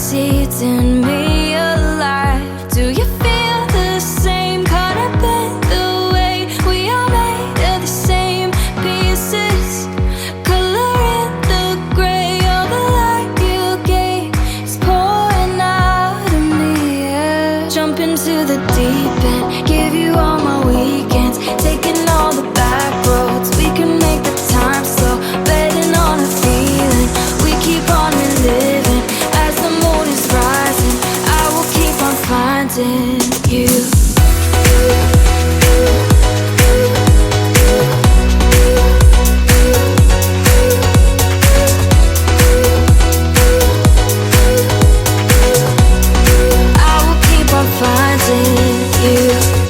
seeds in me alive. Do you feel the same? Caught up in the way we are made of the same pieces. Color in the gray, all the light you gave is pouring out of me, yeah. Jump into the deep end, give you all my weekends, taking all the back roads. We can make the time slow, betting on a feeling. We keep on reliving as the moon is rising. I will keep on finding you. I will keep on finding you.